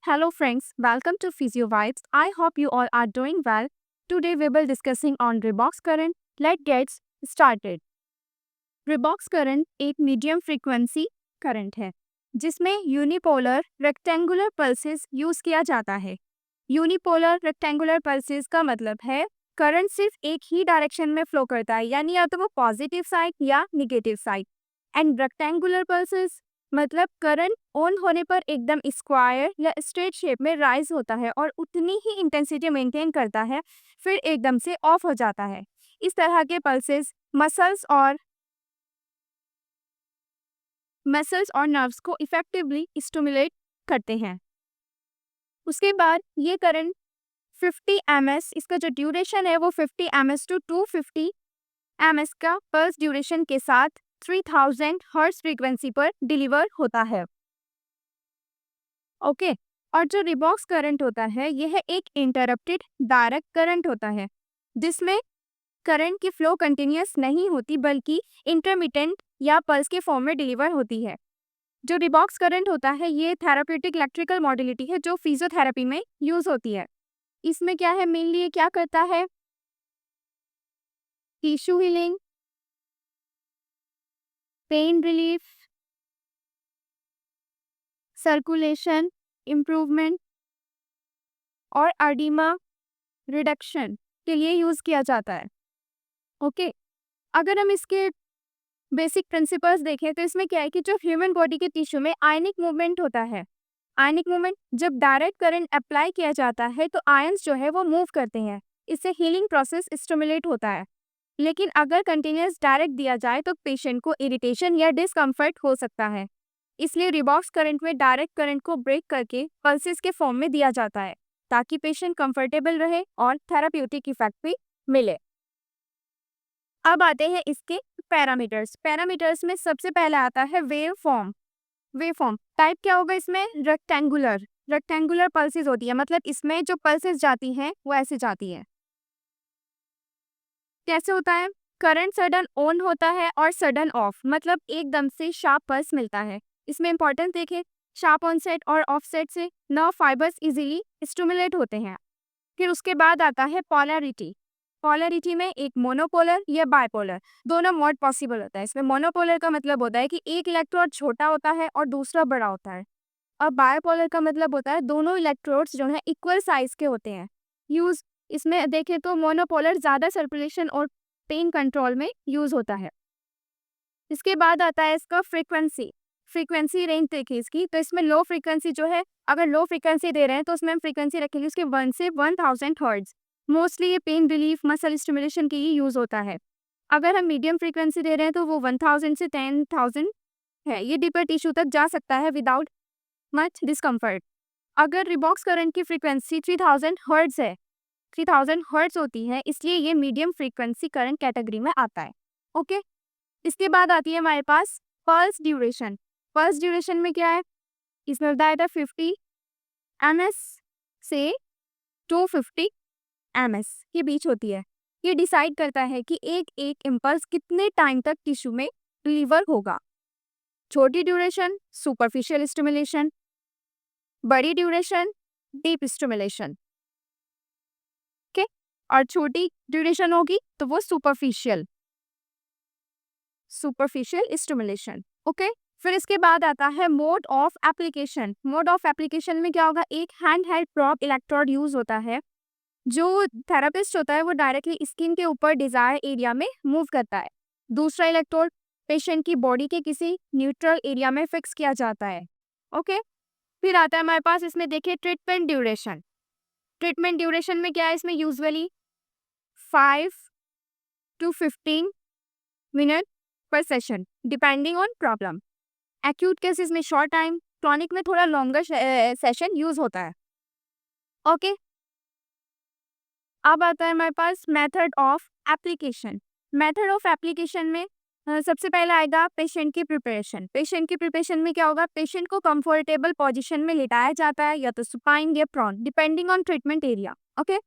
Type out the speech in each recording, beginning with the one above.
Hello friends, welcome to Physio Vibes. I hope you all are doing well. Today we will discussing on Reeboks current. Let's get started. Reeboks current एक medium frequency current है जिसमें unipolar rectangular pulses use किया जाता है। Unipolar rectangular pulses का मतलब है current सिर्फ एक ही डायरेक्शन में फ्लो करता है, यानी या तो वो पॉजिटिव साइड या negative side. And rectangular pulses मतलब करंट ऑन होने पर एकदम स्क्वायर या स्ट्रेट शेप में राइज होता है और उतनी ही इंटेंसिटी मेंटेन करता है, फिर एकदम से ऑफ हो जाता है। इस तरह के पल्सेस मसल्स और नर्व्स को इफेक्टिवली स्टिमुलेट करते हैं। उसके बाद ये करंट 50 ms, इसका जो ड्यूरेशन है वो 50 ms टू 250 ms का पल्स ड्यूरेशन के साथ 3000 हर्ट्ज फ्रीक्वेंसी पर डिलीवर होता है। ओके, और जो रिबॉक्स करंट होता है यह एक इंटरप्टेड डायरेक्ट करंट होता है जिसमें करंट की फ्लो कंटिन्यूअस नहीं होती बल्कि इंटरमिटेंट या पल्स के फॉर्म में डिलीवर होती है। जो रिबॉक्स करंट होता है ये थेराप्यूटिक इलेक्ट्रिकल मॉड्यूलिटी है जो फिजियोथेरेपी में यूज होती है। इसमें क्या है, मेनली ये क्या करता है, tissue healing, pain relief, circulation improvement और एडिमा रिडक्शन के लिए यूज किया जाता है। ओके, अगर हम इसके बेसिक प्रिंसिपल्स देखें तो इसमें क्या है कि जो ह्यूमन बॉडी के टिश्यू में आयनिक मूवमेंट होता है, आयनिक मूवमेंट जब डायरेक्ट करंट अप्लाई किया जाता है तो आयंस जो है वो मूव करते हैं, इससे हीलिंग प्रोसेस स्टिमुलेट होता है। लेकिन अगर कंटिन्यूअस डायरेक्ट दिया जाए तो पेशेंट को इरिटेशन या डिस्कम्फर्ट हो सकता है। इसलिए रिबॉक्स करंट में डायरेक्ट करंट को ब्रेक करके पल्सेस के फॉर्म में दिया जाता है ताकि पेशेंट कंफर्टेबल रहे और थेराप्यूटिक इफेक्ट भी मिले। अब आते हैं इसके पैरामीटर्स में सबसे पहले आता है वेव फॉर्म टाइप क्या होगा, इसमें रेक्टेंगुलर पल्सेस होती है, मतलब इसमें जो पल्सेस जाती हैं वो ऐसे जाती है। कैसे होता है, करंट सडन ऑन होता है और सडन ऑफ, मतलब एकदम से शार्प पल्स मिलता है। इसमें इंपॉर्टेंट देखें, शार्प ऑनसेट और ऑफसेट से नर्व फाइबर्स इजीली स्टिमुलेट होते हैं। फिर उसके बाद आता है पोलैरिटी में एक मोनोपोलर या बाइपोलर दोनों मोड पॉसिबल होता है। इसमें मोनोपोलर का मतलब होता है कि एक इलेक्ट्रोड छोटा होता है और दूसरा बड़ा होता है, और बायोपोलर का मतलब होता है दोनों इलेक्ट्रोड्स जो है इक्वल साइज के होते हैं। यूज इसमें देखें तो मोनोपोलर ज़्यादा सर्कुलेशन और पेन कंट्रोल में यूज होता है। इसके बाद आता है इसका फ्रीक्वेंसी रेंज देखिए इसकी, तो इसमें लो फ्रीक्वेंसी जो है, अगर लो फ्रीक्वेंसी दे रहे हैं तो उसमें हम फ्रीक्वेंसी रखेंगे उसके 1 से 1000 हर्ट्ज। मोस्टली ये पेन रिलीफ मसल स्टिमुलेशन के लिए यूज होता है। अगर हम मीडियम फ्रीक्वेंसी दे रहे हैं तो वो 1000 से 10000 है, ये डीपर टिश्यू तक जा सकता है विदाउट मच डिस्कम्फर्ट। अगर रिबॉक्स करंट की फ्रीक्वेंसी 3000 हर्ट्ज है, 3000 हर्ट्ज होती है, इसलिए ये मीडियम फ्रीक्वेंसी करंट कैटेगरी में आता है। ओके, इसके बाद आती है हमारे पास पल्स ड्यूरेशन में क्या है, इसमें बताया था 50 ms से 250 ms के बीच होती है। ये डिसाइड करता है कि एक एक इम्पल्स कितने टाइम तक टिश्यू में डिलीवर होगा। छोटी ड्यूरेशन सुपरफिशियल स्टिमुलेशन, बड़ी ड्यूरेशन डीप स्टिमुलेशन। ओके, और छोटी ड्यूरेशन होगी तो वो सुपरफिशियल स्टिमुलेशन। ओके, फिर इसके बाद आता है मोड ऑफ एप्लीकेशन में क्या होगा, एक hand held prop electrode use होता है। जो थेरापिस्ट होता है वो डायरेक्टली स्किन के ऊपर डिजायर एरिया में मूव करता है। दूसरा इलेक्ट्रोड पेशेंट की बॉडी के किसी न्यूट्रल एरिया में फिक्स किया जाता है। ओके, फिर आता है हमारे पास, इसमें देखिए ट्रीटमेंट ड्यूरेशन में क्या है, इसमें यूजुअली 5 to 15 मिनट पर session depending on problem. Acute cases में शॉर्ट टाइम, क्रॉनिक में थोड़ा लॉन्गर सेशन यूज होता है। ओके, अब आता है हमारे पास मेथड ऑफ एप्लीकेशन में सबसे पहले आएगा पेशेंट की प्रिपरेशन में क्या होगा, पेशेंट को कंफर्टेबल पोजीशन में लिटाया जाता है या तो सुपाइन या prone depending on treatment area. Okay,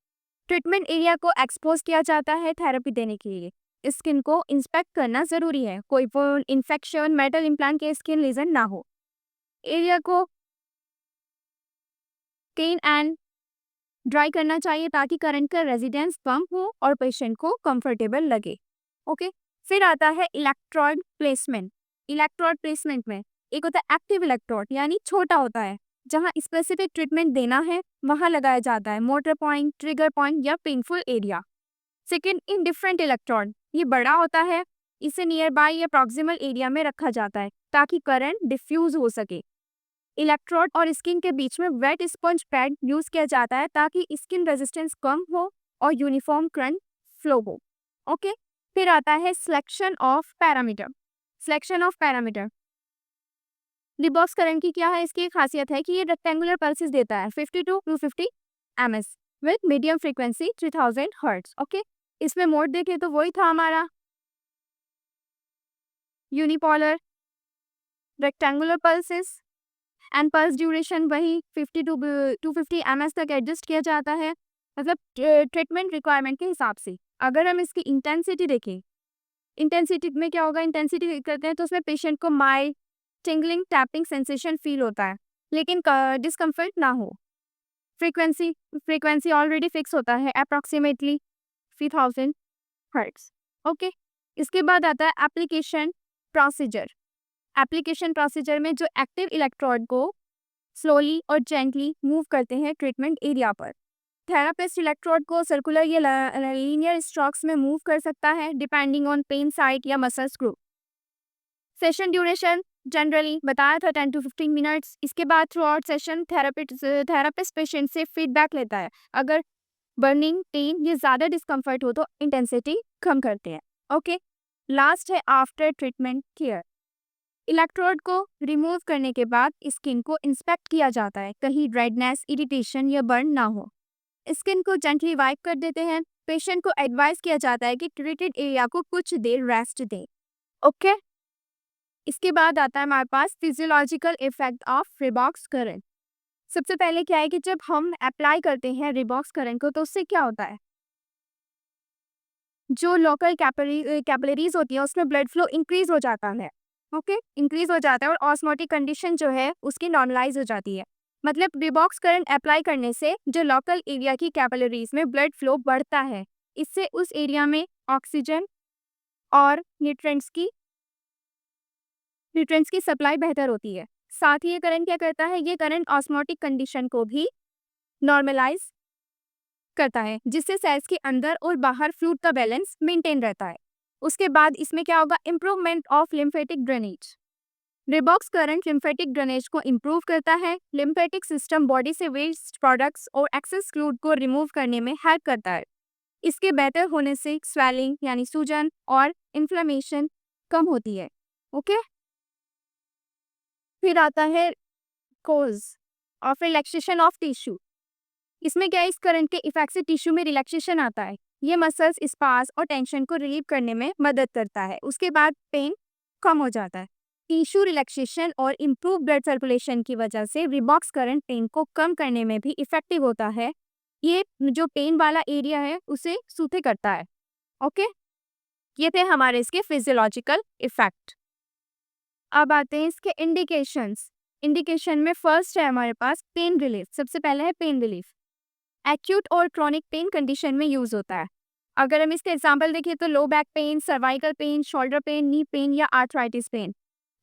treatment area को एक्सपोज किया जाता है थेरेपी देने के लिए। स्किन को इंस्पेक्ट करना जरूरी है, कोई वुंड, इन्फेक्शन, मेटल इम्प्लांट के स्किन लीजन ना हो। एरिया को क्लीन एंड ड्राई करना चाहिए ताकि करंट का रेजिडेंस कम हो और पेशेंट को कंफर्टेबल लगे। ओके, फिर आता है इलेक्ट्रोड प्लेसमेंट। इलेक्ट्रोड प्लेसमेंट में एक होता है एक्टिव इलेक्ट्रोड, यानी छोटा होता है, जहां स्पेसिफिक ट्रीटमेंट देना है वहां लगाया जाता है, मोटर पॉइंट, ट्रिगर पॉइंट या painful area. Second, indifferent electrode, ये बड़ा होता है, इसे नियर बाय या प्रॉक्सिमल एरिया में रखा जाता है ताकि करंट डिफ्यूज हो सके। इलेक्ट्रोड और स्किन के बीच में वेट स्पंज पैड यूज किया जाता है ताकि स्किन रेजिस्टेंस कम हो और यूनिफॉर्म करंट फ्लो हो। ओके, फिर आता है selection of parameter. Selection of parameter, रिबॉक्स current की क्या है, इसकी एक खासियत है कि ये रेक्टेंगुलर पल्सेस देता है 50 to 250 ms with medium frequency 3000 hertz. Okay, इसमें मोड देखें तो वही था हमारा unipolar, rectangular pulses and pulse duration वही 50 to 250 ms तक एडजस्ट किया जाता है, मतलब ट्रीटमेंट रिक्वायरमेंट के हिसाब से। अगर हम इसकी इंटेंसिटी देखें, इंटेंसिटी में क्या होगा, इंटेंसिटी करते हैं तो उसमें पेशेंट को mild tingling tapping sensation feel होता है लेकिन डिस्कम्फर्ट ना हो। फ्रीक्वेंसी, फ्रीक्वेंसी ऑलरेडी फिक्स होता है अप्रॉक्सीमेटली 3000 हर्ट्ज। ओके, इसके बाद आता है एप्लीकेशन प्रोसीजर। एप्लीकेशन प्रोसीजर में जो एक्टिव इलेक्ट्रोड को स्लोली और जेंटली मूव करते हैं ट्रीटमेंट एरिया पर। थेरापिस्ट इलेक्ट्रोड को सर्कुलर या लीनियर स्ट्रोक्स में मूव कर सकता है डिपेंडिंग ऑन पेन साइट या muscles group. Session duration generally बताया था 10 to 15 मिनट्स। इसके बाद through out session therapist patient से फीडबैक लेता है, अगर बर्निंग, पेन या ज़्यादा डिस्कम्फर्ट हो तो इंटेंसिटी कम करते हैं। ओके, लास्ट है आफ्टर ट्रीटमेंट केयर। इलेक्ट्रोड को रिमूव करने के बाद स्किन को इंस्पेक्ट किया जाता है, कहीं रेडनेस, इरिटेशन या बर्न ना हो। स्किन को जेंटली वाइप कर देते हैं। पेशेंट को एडवाइस किया जाता है कि ट्रीटेड एरिया को कुछ देर रेस्ट दें। ओके, इसके बाद आता है हमारे पास physiological effect of rebox current. सबसे पहले क्या है कि जब हम अप्लाई करते हैं रिबॉक्स करंट को तो उससे क्या होता है, जो लोकल कैपिलरीज होती है उसमें ब्लड फ्लो इंक्रीज हो जाता है। ओके, इंक्रीज हो जाता है और ऑस्मोटिक कंडीशन जो है उसकी नॉर्मलाइज हो जाती है। मतलब रिबॉक्स करंट अप्लाई करने से जो लोकल एरिया की कैपिलरीज में ब्लड फ्लो बढ़ता है, इससे उस एरिया में ऑक्सीजन और न्यूट्रिएंट्स की सप्लाई बेहतर होती है। साथ ही ये करंट क्या करता है, ये करंट ऑस्मोटिक कंडीशन को भी नॉर्मलाइज करता है जिससे सेल्स के अंदर और बाहर फ्लूइड का बैलेंस मेंटेन रहता है। उसके बाद इसमें क्या होगा, improvement of lymphatic drainage. रिबॉक्स current lymphatic drainage को इंप्रूव करता है। लिम्फेटिक सिस्टम बॉडी से वेस्ट प्रोडक्ट्स और एक्सेस फ्लूइड को रिमूव करने में हेल्प करता है। इसके बेहतर होने से स्वेलिंग यानी सूजन और इन्फ्लेमेशन कम होती है। ओके, फिर आता है cause of relaxation of tissue. इसमें क्या है, इस करंट के इफेक्ट से टिश्यू में रिलैक्सेशन आता है। ये मसल्स स्पास और टेंशन को रिलीव करने में मदद करता है। उसके बाद पेन कम हो जाता है। टिश्यू रिलैक्सेशन और इम्प्रूव ब्लड सर्कुलेशन की वजह से रिबॉक्स करंट पेन को कम करने में भी इफेक्टिव होता है। ये जो पेन वाला एरिया है उसे सूथे करता है। ओके, ये थे हमारे इसके फिजियोलॉजिकल इफेक्ट। अब आते हैं इसके इंडिकेशंस। इंडिकेशन में फर्स्ट है हमारे पास पेन रिलीफ। सबसे पहले है पेन रिलीफ, एक्यूट और क्रॉनिक पेन कंडीशन में यूज होता है। अगर हम इसके एग्जांपल देखें तो low back pain, cervical pain, shoulder pain, knee pain या आर्थराइटिस पेन।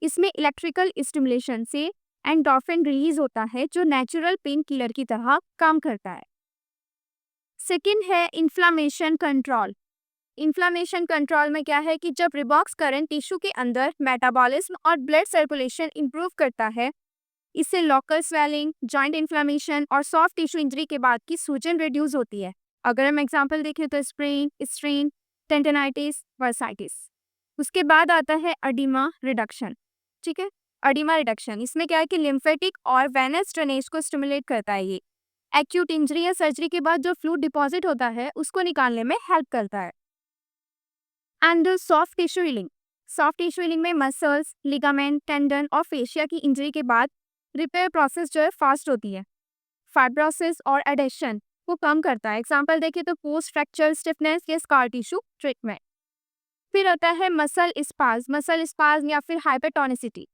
इसमें इलेक्ट्रिकल स्टिमुलेशन से एंडोर्फिन रिलीज होता है जो नेचुरल पेन किलर की तरह काम करता है। सेकेंड है इन्फ्लामेशन कंट्रोल। इन्फ्लामेशन कंट्रोल में क्या है कि जब रिबॉक्स करंट टिश्यू के अंदर मेटाबॉलिज्म और ब्लड सर्कुलेशन इंप्रूव करता है, इससे लोकल स्वेलिंग, जॉइंट इन्फ्लेमेशन और सॉफ्ट टिश्यू इंजरी के बाद की सूजन रिड्यूस होती है। अगर हम एग्जांपल देखें तो स्प्रेन, स्ट्रेन, टेंडनाइटिस, वर्साइटिस। उसके बाद आता है अडीमा रिडक्शन। ठीक है, अडीमा रिडक्शन इसमें क्या है कि लिम्फेटिक और वेनस ड्रेनेज को स्टिमुलेट करता है। ये एक्यूट इंजरी या सर्जरी के बाद जो फ्लूइड डिपॉजिट होता है उसको निकालने में हेल्प करता है। And soft tissue healing. Soft tissue healing में मसल्स, लिगामेंट, टेंडन और फेशिया की इंजरी के बाद रिपेयर प्रोसेस जो है फास्ट होती है। फाइब्रोसिस और एडेशन को कम करता है। एग्जांपल देखें तो पोस्ट फ्रैक्चर स्टिफनेस या स्कार टिश्यू ट्रीटमेंट। फिर आता है मसल स्पाज्म या फिर हाइपरटोनिसिटी।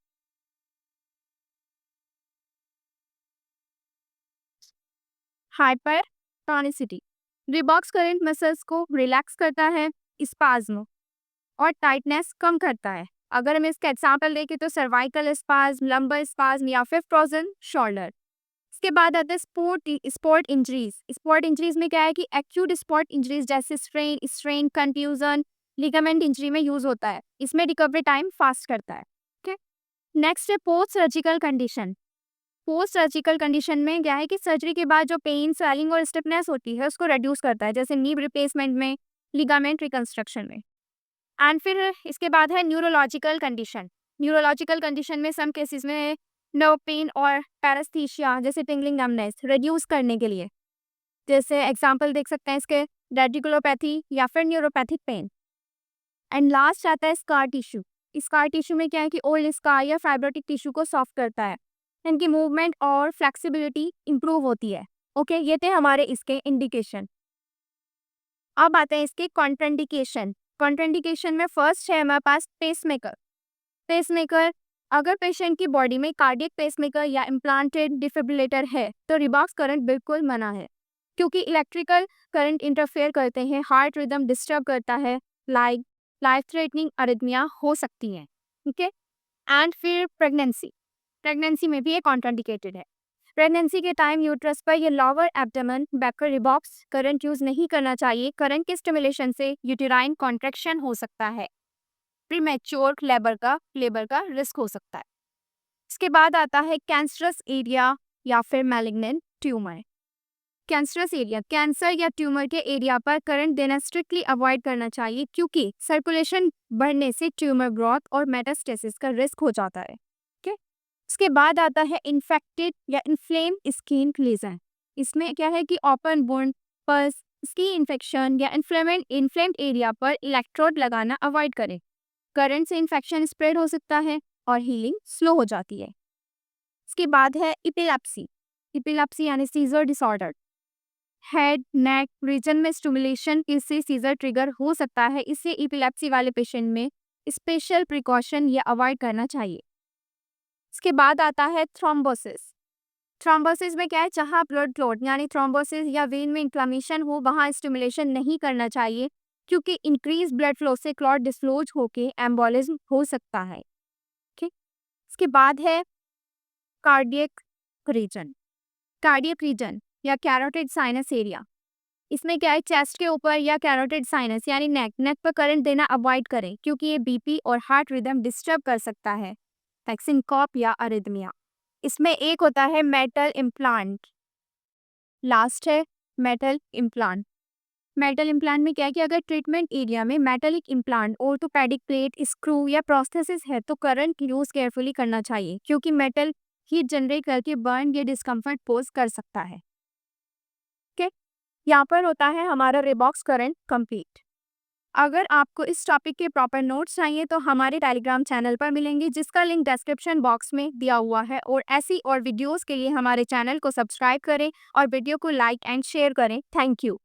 हाइपरटोनिसिटी। रिबॉक्स करंट मसल्स को रिलैक्स करता है, स्पाज्म और टाइटनेस कम करता है। अगर हम इसका एग्जाम्पल देखें तो सर्वाइकल स्पाज्म, लंबर स्पाज्म या फिर फ्रोजन शोल्डर। इसके बाद आता है स्पोर्ट इंजरीज। स्पोर्ट इंजरीज में क्या है कि एक्यूट स्पोर्ट इंजरीज जैसे स्ट्रेन, कंट्यूजन, लिगामेंट इंजरी में यूज होता है। इसमें रिकवरी टाइम फास्ट करता है। ठीक है। नेक्स्ट है post surgical condition. Post surgical condition में क्या है कि सर्जरी के बाद जो पेन, स्वेलिंग और स्टिफनेस होती है उसको रिड्यूस करता है, जैसे नी रिप्लेसमेंट में, लिगामेंट रिकंस्ट्रक्शन में। एंड फिर इसके बाद है न्यूरोलॉजिकल कंडीशन। न्यूरोलॉजिकल कंडीशन में सम केसेस में नर्व पेन और पैरास्थीशिया जैसे टिंगलिंग नमनेस रिड्यूस करने के लिए, जैसे एग्जांपल देख सकते हैं इसके रेडिकुलोपैथी या फिर न्यूरोपैथिक पेन। एंड लास्ट आता है स्कार टिश्यू। स्कार टिश्यू में क्या है कि ओल्ड स्कार या फाइब्रोटिक टिश्यू को सॉफ्ट करता है, इनकी मूवमेंट और फ्लेक्सिबिलिटी इंप्रूव होती है। ओके, ये थे हमारे इसके इंडिकेशन। अब आते हैं इसके कॉन्ट्राइंडिकेशन। कॉन्ट्राइंडिकेशन में फर्स्ट है हमारे पास पेसमेकर। पेसमेकर, अगर पेशेंट की बॉडी में कार्डियक पेसमेकर या इम्प्लांटेड डिफिब्रिलेटर है तो रिबॉक्स करंट बिल्कुल मना है, क्योंकि इलेक्ट्रिकल करंट इंटरफेयर करते हैं, हार्ट रिदम डिस्टर्ब करता है, लाइफ थ्रेटनिंग अरिथमिया हो सकती हैं। ठीक है। एंड फिर प्रेगनेंसी में भी ये कॉन्ट्राइंडिकेटेड है। प्रेगनेंसी के टाइम यूट्रस पर या लोअर एब्डोमेन बैक पर रिबॉक्स करंट यूज नहीं करना चाहिए। करंट के स्टिमुलेशन से यूटेराइन कॉन्ट्रैक्शन हो सकता है, प्रीमैच्योर लेबर का रिस्क हो सकता है। इसके बाद आता है कैंसरस एरिया या फिर malignant tumour. Cancerous area, cancer या ट्यूमर के एरिया पर करंट देना स्ट्रिक्टली अवॉइड करना चाहिए, क्योंकि सर्कुलेशन बढ़ने से ट्यूमर ग्रोथ और मेटास्टेसिस का रिस्क हो जाता है। ठीक। इसके बाद आता है इन्फेक्टेड या इन्फ्लेम स्किन लीजन। इसमें क्या है कि open wound, pulse, skin infection या इन्फ्लेम्ड एरिया पर इलेक्ट्रोड लगाना अवॉइड करें। करंट से इन्फेक्शन स्प्रेड हो सकता है और हीलिंग स्लो हो जाती है। इसके बाद है इपिलेप्सी यानी scissor disorder. Head neck region में स्टिमुलेशन इससे सीजर ट्रिगर हो सकता है, इससे इपिलेप्सी वाले पेशेंट में स्पेशल प्रिकॉशन या अवॉइड करना चाहिए। इसके बाद आता है थ्रोम्बोसिस। थ्रोम्बोसिस में क्या है, जहाँ ब्लड क्लॉट यानी थ्रोम्बोसिस या वेन में इंफ्लेमेशन हो वहाँ स्टिमुलेशन नहीं करना चाहिए, क्योंकि इंक्रीज ब्लड फ्लो से क्लॉट डिस्लोज होके एम्बोलिज्म हो सकता है। ठीक। इसके बाद है कार्डियक रीजन या कैरोटिड साइनस एरिया। इसमें क्या है, चेस्ट के ऊपर या कैरोटिड साइनस यानी नेक पर करंट देना अवॉइड करें, क्योंकि ये बीपी और हार्ट रिदम डिस्टर्ब कर सकता है, लाइक सिंकॉप या अरिथमिया। इसमें एक होता है मेटल इम्प्लांट। लास्ट है मेटल इम्प्लांट में क्या है कि अगर ट्रीटमेंट एरिया में metallic implant, orthopaedic plate, screw या प्रोस्थेसिस है तो करंट यूज केयरफुली करना चाहिए, क्योंकि मेटल हीट जनरेट करके बर्न या डिस्कम्फर्ट पोज कर सकता है। ओके, यहाँ पर होता है हमारा रिबॉक्स करंट कंप्लीट। अगर आपको इस टॉपिक के प्रॉपर नोट्स चाहिए तो हमारे टेलीग्राम चैनल पर मिलेंगे, जिसका लिंक डिस्क्रिप्शन बॉक्स में दिया हुआ है। और ऐसी और वीडियोस के लिए हमारे चैनल को सब्सक्राइब करें और वीडियो को लाइक एंड शेयर करें। Thank you.